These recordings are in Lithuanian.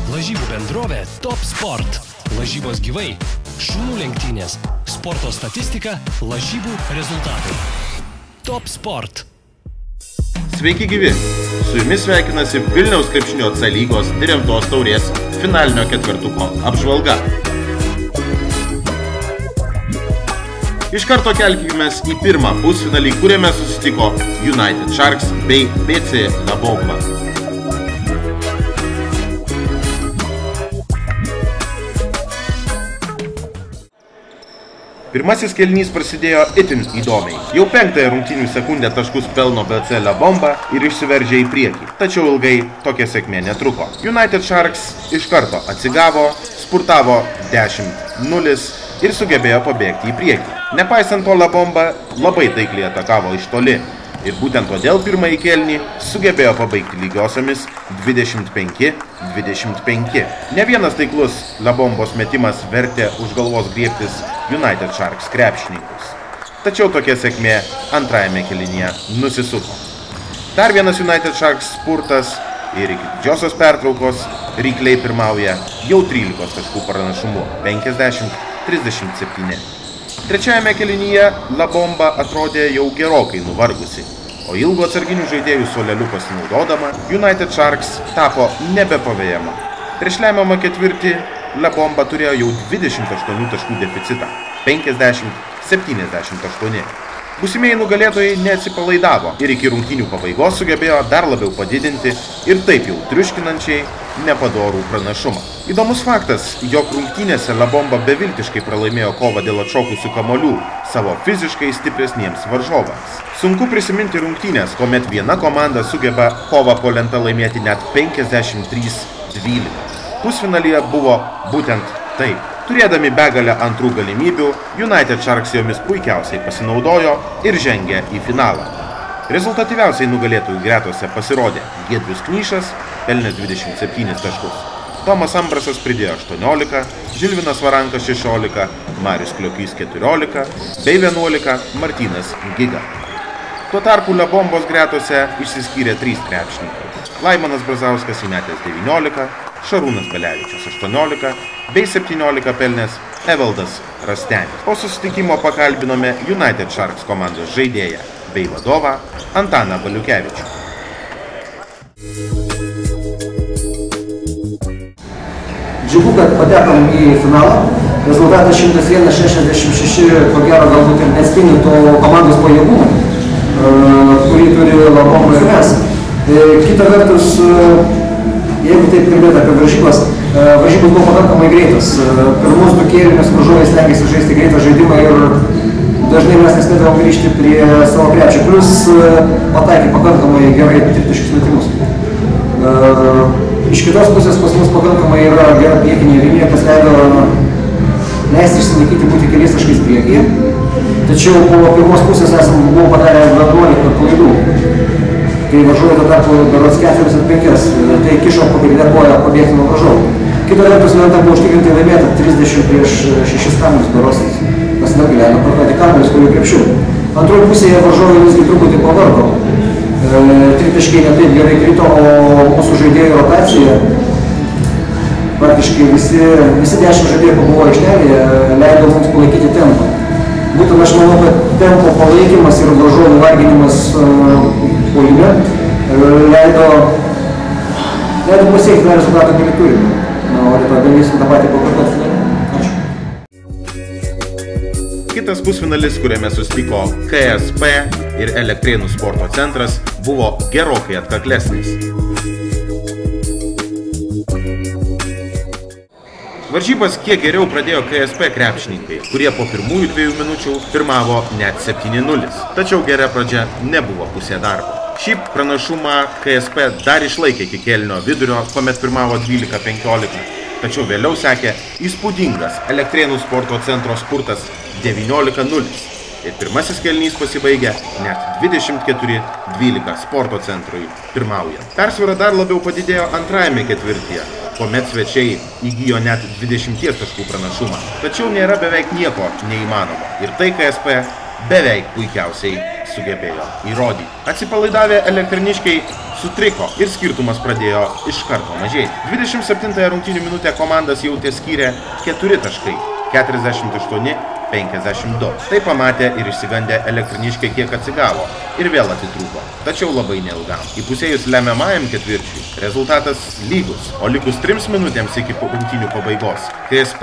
Lažybų bendrovė Top Sport. Lažybos gyvai, šunų lenktynės, sporto statistika, lažybų rezultatai. Top Sport. Sveiki gyvi! Su jumis sveikinasi Vilniaus krepšinio C lygos Tiriamtos taurės finalinio ketvertuko apžvalga. Iš karto kelkimės į pirmą pusfinalį, kuriame susitiko United Sharks bei BC La Bomba. Pirmasis kėlinys prasidėjo itin įdomiai. Jau 5-ąją rungtynių sekundę taškus pelno BC La Bomba ir išsiveržė į priekį. Tačiau ilgai tokia sėkmė netruko. United Sharks iš karto atsigavo, spurtavo 10-0 ir sugebėjo pabėgti į priekį. Nepaisant to, La Bomba labai taikliai atakavo iš toli. Ir būtent todėl pirmąjį kėlinį sugebėjo pabaigti lygiosiomis 25-25. Ne vienas taiklus La Bombos metimas vertė už galvos griebtis United Sharks krepšininkus. Tačiau tokia sėkmė antrajame kėlinyje nusisuko. Dar vienas United Sharks spurtas ir iki didžiosios pertraukos rykliai pirmauja jau 13 taškų pranašumu 50-37. Trečiajame kėlinyje La Bomba atrodė jau gerokai nuvargusi, o ilgo atsarginių žaidėjų suoleliu pasinaudodama United Sharks tapo nebepavejama. Prieš lemiamą ketvirtį La Bomba turėjo jau 28 taškų deficitą, 50-78. Būsimieji nugalėtojai neatsipalaidavo ir iki rungtynių pabaigos sugebėjo dar labiau padidinti ir taip jau triuškinančiai nepadorų pranašumą. Įdomus faktas, jog rungtynėse La Bomba beviltiškai pralaimėjo kovą dėl atšokusių kamuolių savo fiziškai stipresniems varžovams. Sunku prisiminti rungtynės, kuomet viena komanda sugeba kovą po lenta laimėti net 53-12. Pusfinalyje buvo būtent taip. Turėdami begalę antrų galimybių, United Sharks jomis puikiausiai pasinaudojo ir žengė į finalą. Rezultatyviausiai nugalėtojų gretose pasirodė Giedrius Knyšas, pelnęs 27 taškus. Tomas Ambrasas pridėjo 18, Žilvinas Varankas 16, Marius Kliokys 14 bei 11 Martynas Giga. Tuo tarpu La Bombos gretose išsiskyrė 3 krepšininkai. Laimonas Brazauskas įmetęs 19, Šarūnas Belevičius 18 bei 17 pelnęs Evaldas Rastenis. Po susitikimo pakalbinome United Sharks komandos žaidėją bei vadovą Antaną Baliukevičių. Džiugu, kad patekom į finalą. Rezultatas 101-66, ko gero galbūt ir neatspindi to komandos pajėgumų, kurį turi La Bomba ir mes. Kita vertus, jeigu taip kalbėti apie varžybos buvo pakankamai greitas. Pirmus 2 kėlinius varžovai stengiasi žaisti greitą žaidimą ir dažnai mes nespėdavom grįžti prie savo krepšio. Plius pataikė pakankamai gerai tritaškius metimus. Iš kitos pusės pas mus pakankamai yra gera priekinė linija, kas leido leisti išsilaikyti būti keliais taškais priekyje. Tačiau po pirmos pusės buvau padarę 11 klaidų. Kai varžovai tuo tarpu berods 4-5, tai kišo pagrindinę koją pabėgti nuo varžovų. Kita vertus lenta buvo užtikrintai laimėta 30-6 kamuolius berods, kas negalėjo parduoti kamuolius, kurių krepšių. Antroje pusėje varžovai visgi truputį pavargo. Tritaškiai ne taip gerai krito, o mūsų žaidėjų rotacija, praktiškai visi 10 žaidėjų pabuvo aikštelėje, leido mums palaikyti tempą. Būtent aš manau, kad tempo palaikymas ir varžovų varginimas puolime leido pasiekti rezultatą, kurį turime. O rytoj galėsim tą patį pakartoti finale. Ačiū. Kitas pusfinalis, kuriame susitiko KSP ir Elektrėnų sporto centras, buvo gerokai atkaklesnis. Varžybas kiek geriau pradėjo KSP krepšininkai, kurie po pirmųjų 2 minučių pirmavo net 7-0. Tačiau gera pradžia nebuvo pusė darbo. Šį pranašumą KSP dar išlaikė iki kėlinio vidurio, kuomet pirmavo 12-15. Tačiau vėliau sekė įspūdingas Elektrėnų sporto centro spurtas 19-0. Ir pirmasis kėlinys pasibaigė net 24-12 sporto centrui pirmaujant. Persvara dar labiau padidėjo antrajame ketvirtyje, kuomet svečiai įgijo net 20 taškų pranašumą. Tačiau nėra beveik nieko neįmanoma. Ir tai KSP beveik puikiausiai sugebėjo įrodyti. Atsipalaidavę elektriniškiai sutriko ir skirtumas pradėjo iš karto mažėti. 27 rungtynių minutę komandas jau teskyrė 4 taškai, 48-52. Tai pamatė ir išsigandę elektriniškiai kiek atsigavo ir vėl atitrūko, tačiau labai neilgam. Įpusėjus lemiamajam ketvirčiui rezultatas lygus, o likus 3 minutėms iki rungtynių pabaigos KSP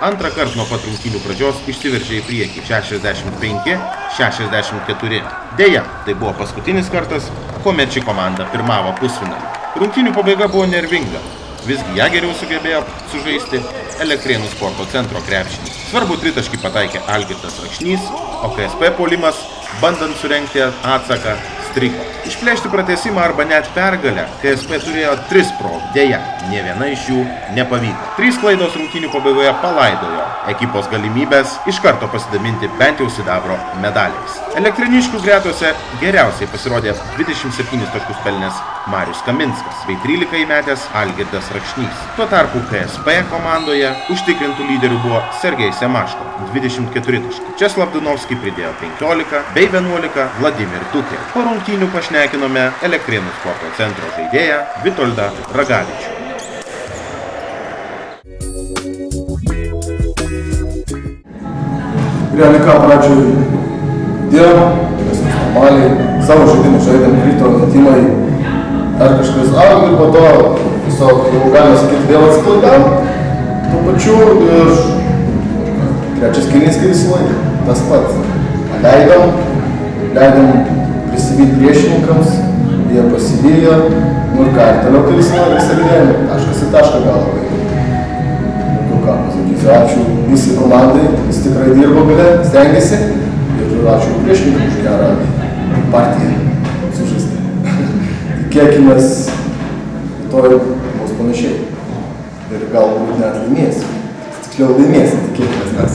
antrą kartą nuo pat rungtynių pradžios išsiveržė į priekį 65-64. Deja, tai buvo paskutinis kartas, kuomet ši komanda pirmavo pusfinalį. Rungtynių pabaiga buvo nervinga. Visgi ją geriau sugebėjo sužaisti Elektrėnų sporto centro krepšininkai. Svarbu tritaškį pataikė Algirdas Rakšnys, o KSP puolimas, bandant surengti atsaką, striko. Išplėšti pratęsimą arba net pergalę KSP turėjo 3 progų. Deja, nė viena iš jų nepavyko. 3 klaidos rungtynių pabaigoje palaidojo ekipos galimybės iš karto pasidaminti bent jau sidabro medaliais. Elektriniškių gretose geriausiai pasirodė 27 taškus pelnęs Marius Kaminskas bei 13 įmetęs Algirdas Rakšnys. Tuo tarpu KSP komandoje užtikrintų lyderių buvo Sergejus Semaško 24 taškai. Česlav Dunovskis pridėjo 15 bei 11 Vladimir Dukel. Po rungtynių pašnekinome Elektrėnų sporto centro žaidėją Vitoldą Ragavičių. Realiai ką pradžioj dirbom, mes normaliai savo žaidimą žaidėm, krito metimai, ar kažkas ir po to tiesiog, jau galima sakyti, vėl atsiklaidavom, tuo pačiu ir trečias kėlinys kaip visą laiką, tas pats. Leidom prisivyti priešininkams, jie pasivijo, ir ką, ir toliau kaip visą gyvenimą, taškas į tašką gal labai. Ką pasakysiu, ačiū visi komandai, jis tikrai dirbo gale, stengiasi ir ačiū priešininkui už gerą partiją sužaisti. Tikėkimės, rytoj bus panašiai ir galbūt net laimėsim. Tiksliau laimėsim, tikėkimės mes.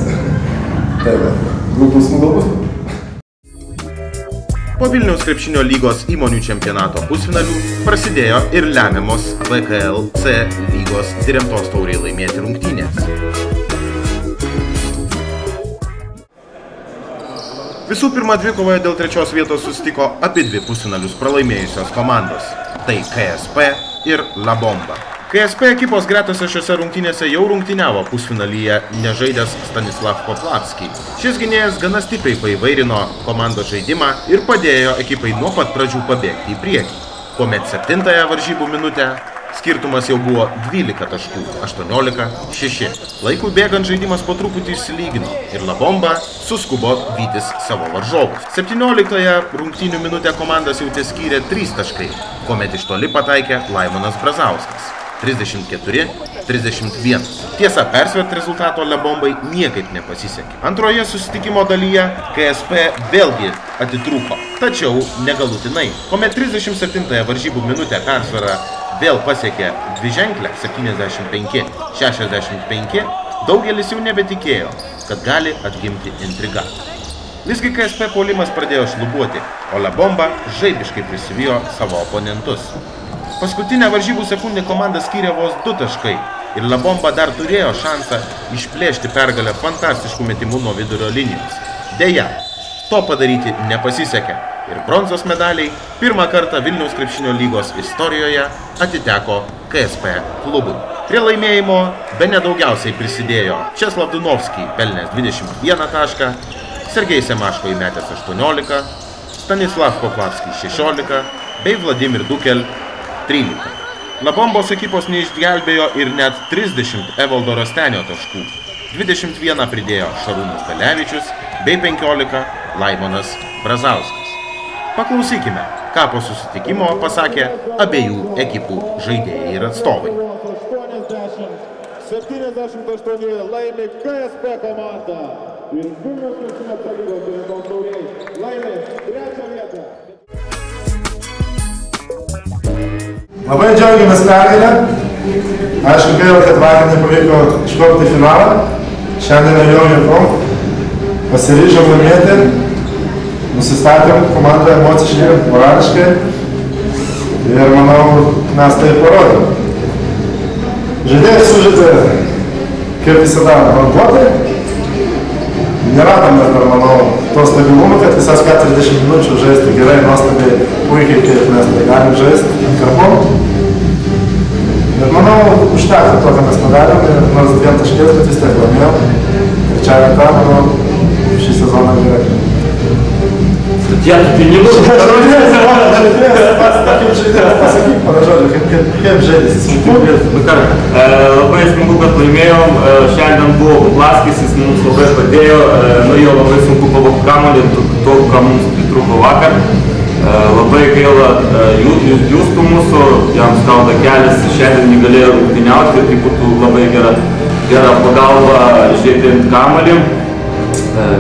Tai va, klausimų gal bus. Po Vilniaus krepšinio lygos įmonių čempionato pusfinalių prasidėjo ir lemiamos VKL C lygos Diremtos taurei laimėti rungtynės. Visų pirma, dvikovoje dėl 3 vietos susitiko abidvi pusfinalius pralaimėjusios komandos – tai KSP ir La Bomba. KSP ekipos gretose šiose rungtynėse jau rungtyniavo pusfinalyje nežaidęs Stanislav Poplavskij. Šis gynėjas gana stipriai paįvairino komandos žaidimą ir padėjo ekipai nuo pat pradžių pabėgti į priekį. Kuomet 7-ąją varžybų minutę skirtumas jau buvo 12 taškų, 18-6. Laikui bėgant žaidimas po truputį išsilygino ir La Bomba suskubo vytis savo varžovus. 17-ąją rungtynių minutę komandas jau teskyrė 3 taškai, kuomet iš toli pataikė Laimonas Brazauskas. 34-31. Tiesa, persvert rezultato La Bombai niekaip nepasisekė. Antroje susitikimo dalyje KSP vėlgi atitrūko, tačiau negalutinai. Kuomet 37-ąją varžybų minutę persvarą vėl pasiekė dviženklę 75-65, daugelis jau nebetikėjo, kad gali atgimti intriga. Visgi KSP puolimas pradėjo šlubuoti, o La Bomba žaibiškai prisivijo savo oponentus. Paskutinę varžybų sekundę komanda skyrė vos 2 taškai ir La Bomba dar turėjo šansą išplėšti pergalę fantastiškų metimų nuo vidurio linijos. Deja, to padaryti nepasisekė ir bronzos medaliai pirmą kartą Vilniaus krepšinio lygos istorijoje atiteko KSP klubui. Prie laimėjimo bene daugiausiai prisidėjo Česlav Dunovskis pelnęs 21 tašką, Sergejus Semaško įmetęs 18, Stanislav Poplavskis 16 bei Vladimir Dukel 13. La Bombos ekipos neišgelbėjo ir net 30 Evaldo Rastenio taškų. 21 pridėjo Šarūnas Belevičius bei 15 Laimonas Brazauskas. Paklausykime, ką po susitikimo pasakė abiejų ekipų žaidėjai ir atstovai. 78 laimi KSP komanda ir Vilniaus krepšinio lygos Diremtos taurės laimi 3 vietą. Labai džiaugiamės pergalę. Aišku, gaila, kad vakar nepavyko iškopti į finalą. Šiandien jau jėgom. Pasiryžom laimėti. Nusistatėm komandą emociškai, morališkai. Ir manau, mes tai parodėm. Žaidėjai sužaidė, kaip visada, rankuotai. neradom, bet manau, to stabilumo, kad visas 40 minučių žaisti gerai, nuostabiai, puikiai, kaip mes tai galim žaisti karpom. Bet manau, užteko to, ką mes padarėm, ir nors 2 taškės, bet vis tiek laimėjom. Trečią vietą, manau, šį sezoną gerai. Tiek pinigų. Pasakyk, pana žodžiu, kaip žaidėsi. Labai smagu, kad laimėjom. Šiandien buvo Buklaskis, jis mums labai padėjo. Jo labai sunku pavogti kamuolį, to, ką mums pritrūko vakar. Labai gaila Justų mūsų, jam skauda kelias, šiandien negalėjo rungtyniauti ir tai būtų labai gera pagalba žaidžiant kamuolį.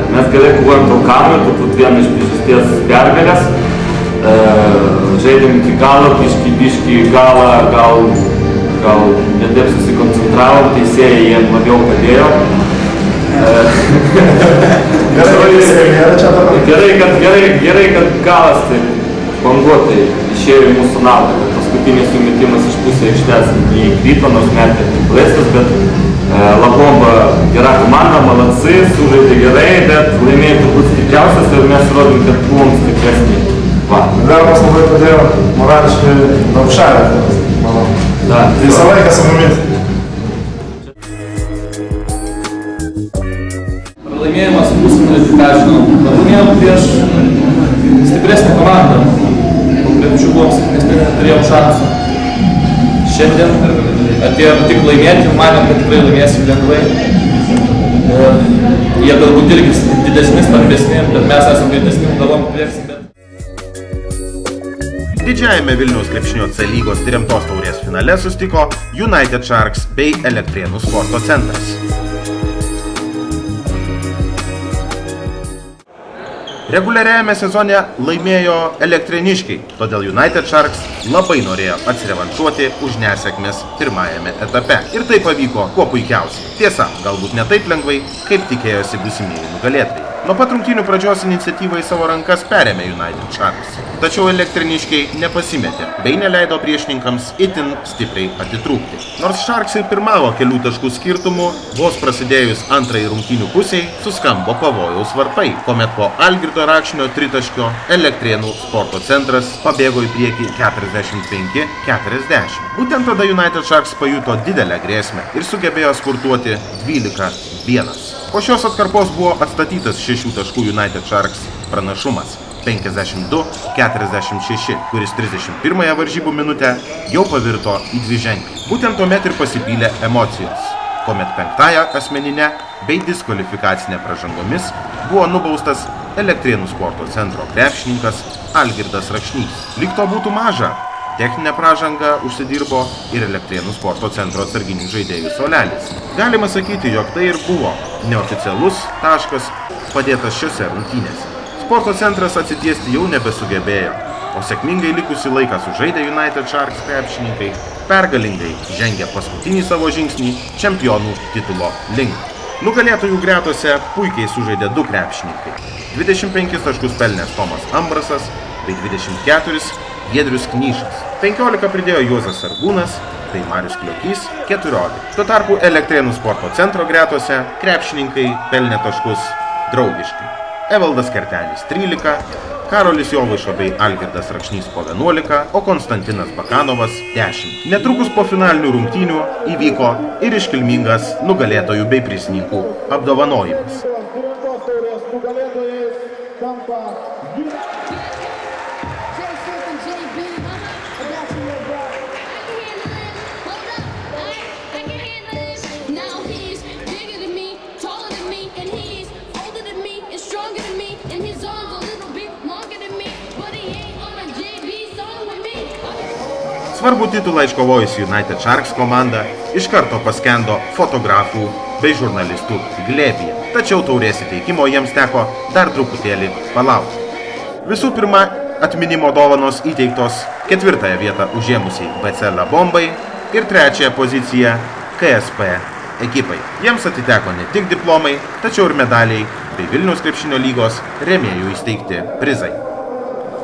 Mes gerai kovojom dėl kamuolio, turbūt viena iš priežasties pergalės. Žaidėm iki galo, biški galą, gal ne taip susikoncentravom, teisėjai jie labiau padėjo. Gerai, kad galas taip banguotai išėjo į mūsų naudą, kad paskutinis sumetimas iš pusės aikštės neįkrito, nors metė laisvas, bet Labomba gera komanda, maladci, sužaidė gerai, bet laimėjo turbūt stipriausias ir mes rodom, kad buvom stipresni. Darbas labai padėjo morališkai Daugšarė, manau. Visą laiką su mumis. Pralaimėjimas pusfinalyje, ką žinom. Pralaimėjom prieš stipresnę komandą. Konkrečių buvom silpnesni, turėjom šansų. Šiandien atėjom tik laimėti, manėm, kad tikrai laimėsim lengvai. Jie galbūt irgi didesni, stambesni, bet mes esam greitesni, galvom prieksim, bet... Didžiajame Vilniaus krepšinio C lygos Rimtos taurės finale sustiko United Sharks bei Elektrėnų sporto centras. Reguliariajame sezone laimėjo elektrėniškiai, todėl United Sharks labai norėjo atsirevanšuoti už nesėkmes pirmajame etape. Ir tai pavyko kuo puikiausiai. Tiesa, galbūt ne taip lengvai, kaip tikėjosi būsimieji nugalėtojai. Nuo pat rungtynių pradžios iniciatyvą į savo rankas perėmė United Sharks. Tačiau elektrėniškiai nepasimetė, bei neleido priešininkams itin stipriai atitrūkti. Nors Sharksai pirmavo kelių taškų skirtumų, vos prasidėjus antrai rungtynių pusiai, suskambo pavojaus varpai, kuomet po Algirdo Rakšnio tritaškio Elektrėnų sporto centras pabėgo į priekį 45-40. Būtent tada United Sharks pajuto didelę grėsmę ir sugebėjo spurtuoti 12-1. Po šios atkarpos buvo atstatytas 6 taškų United Sharks pranašumas 52-46, kuris 31 varžybų minutę jau pavirto į dviženklį. Būtent tuomet ir pasipylė emocijos, kuomet 5-ąją asmeninę bei diskvalifikacinę pražangomis buvo nubaustas Elektrėnų sporto centro krepšininkas Algirdas Rakšnys. Lyg to būtų maža, techninę pražangą užsidirbo ir Elektrėnų sporto centro atsarginių žaidėjų suolelis. Galima sakyti, jog tai ir buvo neoficialus taškas padėtas šiose rungtynėse. Sporto centras atsitiesti jau nebesugebėjo, o sėkmingai likusi laiką sužaidę United Sharks krepšininkai pergalingai žengė paskutinį savo žingsnį čempionų titulo link. Nugalėtojų gretose puikiai sužaidė 2 krepšininkai. 25 taškus pelnęs Tomas Ambrasas bei 24 Giedrius Knyšas. 15 pridėjo Juozas Sargūnas, tai Marius Kliokys 14. Tuo tarpu Elektrėnų sporto centro gretose krepšininkai pelnė taškus draugiškai. Evaldas Kertelis 13, Karolis Jovaiša bei Algirdas Rakšnys po 11, o Konstantinas Bakanovas 10. Netrukus po finalinių rungtynių įvyko ir iškilmingas nugalėtojų bei prizininkų apdovanojimas. Svarbų titulą iškovojusi United Sharks komanda iš karto paskendo fotografų bei žurnalistų glėbyje. Tačiau taurės įteikimo jiems teko dar truputėlį palaukti. Visų pirma, atminimo dovanos įteiktos 4-ąją vietą užėmusiai BC Labombai ir 3-ąją poziciją KSP ekipai. Jiems atiteko ne tik diplomai, tačiau ir medaliai bei Vilniaus krepšinio lygos rėmėjų įsteigti prizai.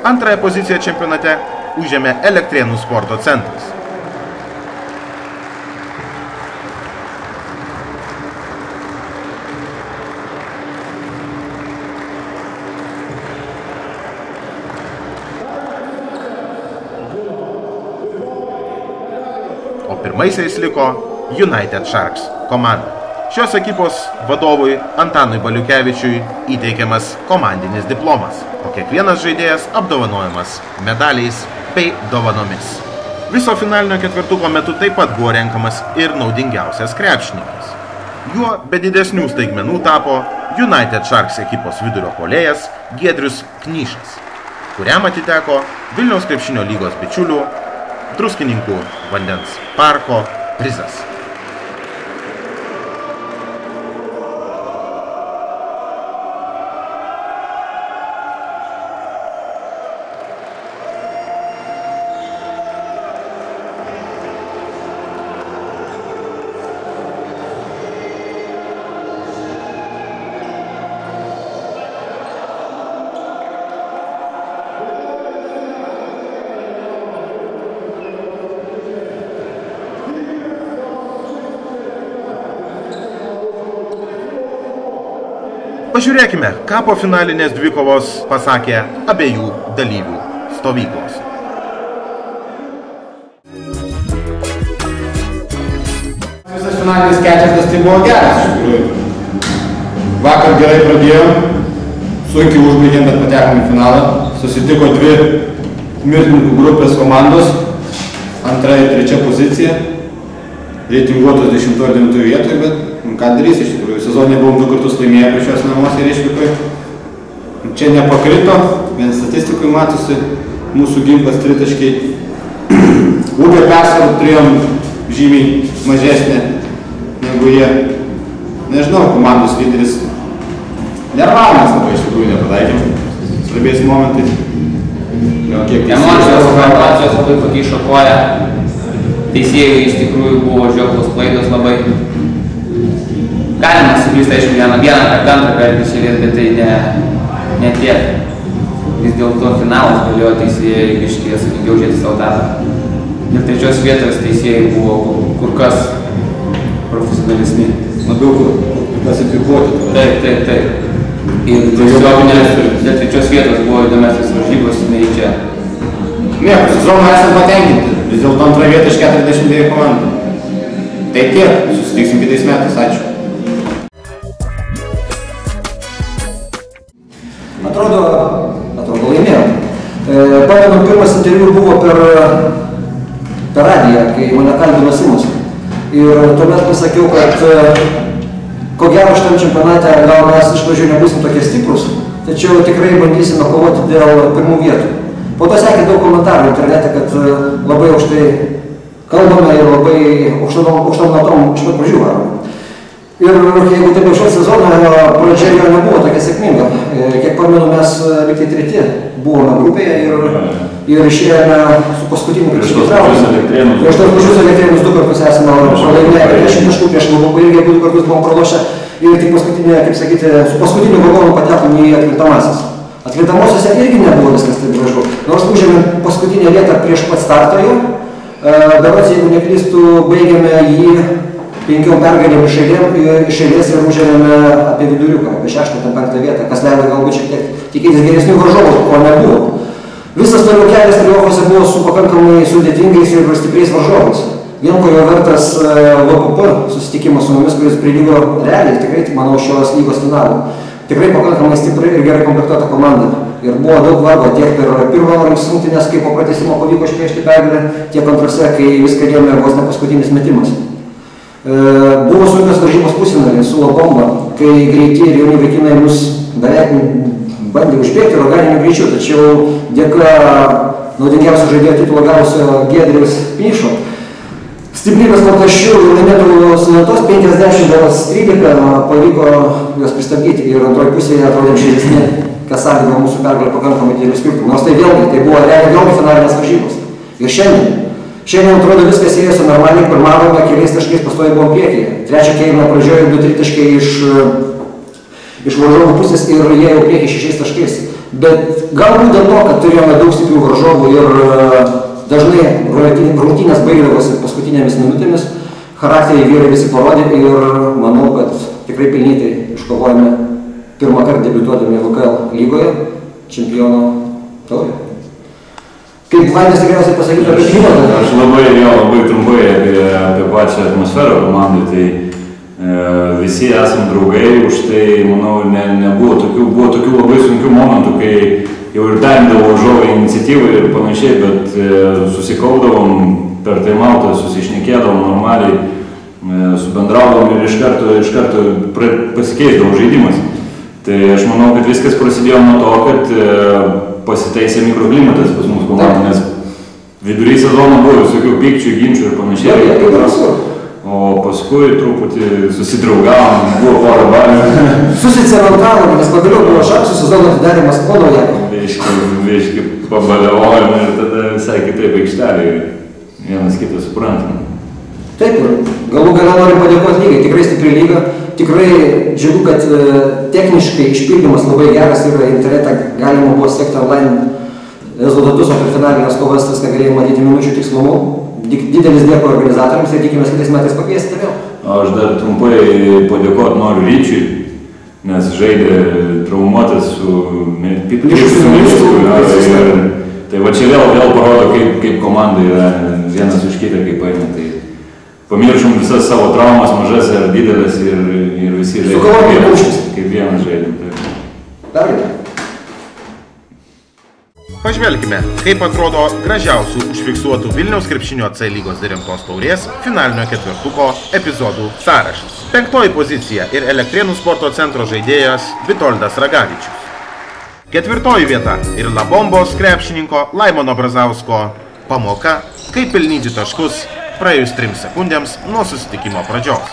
2-ąją poziciją čempionate užėmė Elektrėnų sporto centras. pirmaisiais liko United Sharks komanda. Šios ekipos vadovui Antanui Baliukevičiui įteikiamas komandinis diplomas, o kiekvienas žaidėjas apdovanojamas medaliais bei dovanomis. Viso finalinio ketvirtuko metu taip pat buvo renkamas ir naudingiausias krepšininkas. Juo be didesnių staigmenų tapo United Sharks ekipos vidurio puolėjas Giedrius Knyšas, kuriam atiteko Vilniaus krepšinio lygos bičiulių Druskininkų vandens parko prizas. Pažiūrėkime, ką po finalinės dvikovos pasakė abiejų dalyvių stovyklos. Visas finalinis ketvirtas tai buvo geras, iš tikrųjų. Vakar gerai pradėjom, sunkiai užbaigėm, bet patekom į finalą. Susitiko dvi mirtininkų grupės komandos, antra ir trečia pozicija. Reitinguotos 10 ir 9 vietoj, bet ką darys iš tikrųjų. Sezonė buvom 2 kartus laimėję prieš šios namuose ir išvykoje. Čia nepakrito, vien statistikui matosi, mūsų ginklas tritaškiai. Ūgio persvarą turėjom žymiai mažesnė negu jie. Nežinau, komandos lyderis nervavimas labai iš tikrųjų nepataikėm. Svarbiais momentais. Emocijos labai pakišo koją. Teisėjų iš tikrųjų buvo žioplos klaidos labai. Galima suklysti, aišku, vieną kartą, antrą kartą išėlės, bet tai ne tiek. Vis dėlto finalas galėjo teisėjai biškai atsakingiau žiūrėti savo darbą. Ir trečios vietos teisėjai buvo kur kas profesionalesni. Labiau klasifikuoti. Taip. Ir tiesioginės dėl trečios vietos buvo įdomesnės varžybos, nei čia. Nieko, sezoną esam patenkinti. Vis dėlto antrą vietą iš 42 komandų. Tai tiek, susitiksim kitais metais, ačiū. Atrodo laimėjom. Pamenu, pirmas interviu buvo per radiją, kai mane kalbino Simas. Ir tuomet pasakiau, kad ko gero šitam čempionate gal mes iš pradžių nebūsim tokie stiprus, tačiau tikrai bandysime kovoti dėl pirmų vietų. Po to sekė daug komentarų internete, kad labai aukštai kalbame ir labai aukštom natom iš pat pradžių varom. Ir jeigu taip jau šio sezono pradžia jo nebuvo tokia sėkminga. Kiek pamenu, mes liktai treti buvome grupėje ir išėjome su paskutiniu krepšinį traumą. Prieš tos pačius Elektrėnus 2 kartus esame pralaimėję 10 taškų, prieš Lubų irgi 2 kartus buvom pralošę ir tik paskutinė, kaip sakyti, su paskutiniu vagonu patekom į atkrintamasis. Atkrintamosiose irgi nebuvo viskas taip gražu. Nors užėmėm paskutinę vietą prieš pat startą jau, berods, jeigu neklystų, baigėme jį 5 pergalėm iš eilės ir užėmėme apie viduriuką, apie 6-5 vietą, kas leido galbūt šiek tiek tikėtis geresnių varžovų, ko nebuvo. Visas toliau kelias play-offuose buvo su pakankamai sudėtingais ir stipriais varžovais. Vien ko jo vertas VPP susitikimas su mumis, kuris prilygo realiai, tikrai, manau, šios lygos finalų. Tikrai pakankamai stipri ir gerai komplektuota komanda. Ir buvo daug vargo tiek per pirmo rungtynės, kai po pratęsimo pavyko išplėšti pergalę, tiek antrose, kai viską lėmė vos ne paskutinis metimas. Buvo sunkios varžybos pusfinaliai su Lobomba, kai greiti ir jauni vaikinai mus beveik bandė užbėgti organiniu greičiu, tačiau dėka naudingiausio žaidėjo titulo gavusio Giedriaus Knyšo stiprybės nuotašių laimėtų tos 50-13 pavyko juos pristabdyti ir antroji pusėje atrodėm žaidesni, kas sąlygo mūsų pergalę pakankamai didelių skirtumų. Nors tai buvo vėlgi finalinės varžybos. Ir šiandien atrodo viskas ėjosi normaliai, pirmavome keliais taškais, pastoviai buvom priekyje. Trečią kėlinio pradžioje 2-3 taškai iš varžovų pusės ir jie jau priekį 6 taškais. Bet galbūt dėl to, kad turėjome daug stiprių varžovų ir dažnai rungtynės baigdavosi paskutinėmis minutėmis, charakteriai vyrai visi parodė ir manau, kad tikrai pelnytai iškovojame pirmą kartą debiutuodami LKL lygoje čempiono taurę. Kaip Vaidas tikriausiai pasakytų apie klimatą. Aš labai trumpai apie pačią atmosferą komandai, tai visi esam draugai, už tai, manau, nebuvo tokių labai sunkių momentų, kai jau ir perimdavo žovai iniciatyvą ir panašiai, bet susikaupdavom per taimautą, susišnekėdavom normaliai, subendraudavom ir iš karto pasikeisdavo žaidimas. Tai aš manau, kad viskas prasidėjo nuo to, kad pasitaisė mikroklimatas pas mūsų komandą, nes vidury sezono buvo visokių pykčių, ginčių ir panašiai. O paskui truputį susidraugavom, buvo porą balių. Susicementavom, nes pagaliau buvo šansų sezono atidarimas po naujako. Vieškai pabaliavojom ir tada visai kitaip aikštelė ir vienas kitą suprantam. Taip, galų gale norim padėkoti lygai, tikrai stipri lyga, tikrai džiugu, kad techniškai išpildymas labai geras ir internetą galima buvo sekti online rezultatus, o per finalinės kovas tas negalėjai matyti minučių tikslumu. Didelis dėkui organizatoriams ir tikimės kitais metais pakviesti vėl. Aš dar trumpai padėkoti noriu Ryčiui, nes žaidė traumuotas su Milicku. Tai va čia vėl parodo, kaip komanda yra vienas už kitą, kaip paėmė. Tai pamiršom visas savo traumas, mažas ar didelės ir visi žaidėm kaip vienas žaidėm. Dar gerai. Pažvelkime, kaip atrodo gražiausių užfiksuotų Vilniaus krepšinio C lygos dirinktos taurės finalinio ketvirtuko epizodų sąrašas. 5. pozicija ir Elektrėnų sporto centro žaidėjas Vitoldas Ragavičius. 4. vieta ir La Bombos krepšininko Laimono Brazausko pamoka, kaip pelnyti taškus praėjus 3 sekundėms nuo susitikimo pradžios.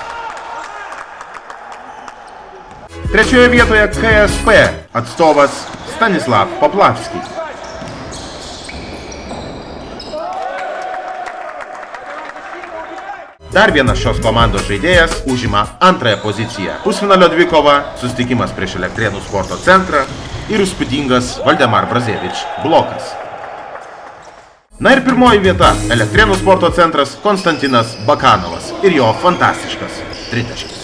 3. vietoje KSP atstovas Stanislav Poplavski. Dar vienas šios komandos žaidėjas užima 2. poziciją. Pusfinalio dvikova, susitikimas prieš Elektrėnų sporto centrą ir įspūdingas Valdemar Brazevič blokas. Na ir 1. vieta – Elektrėnų sporto centras Konstantinas Bakanovas ir jo fantastiškas tritaškis.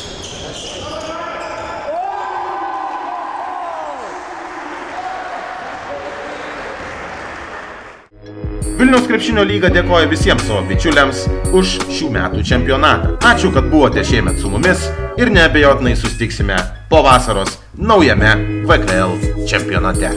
Vilniaus krepšinio lyga dėkoja visiems savo bičiuliams už šių metų čempionatą. Ačiū, kad buvote šiemet su mumis ir neabejotinai susitiksime po vasaros naujame VKL čempionate.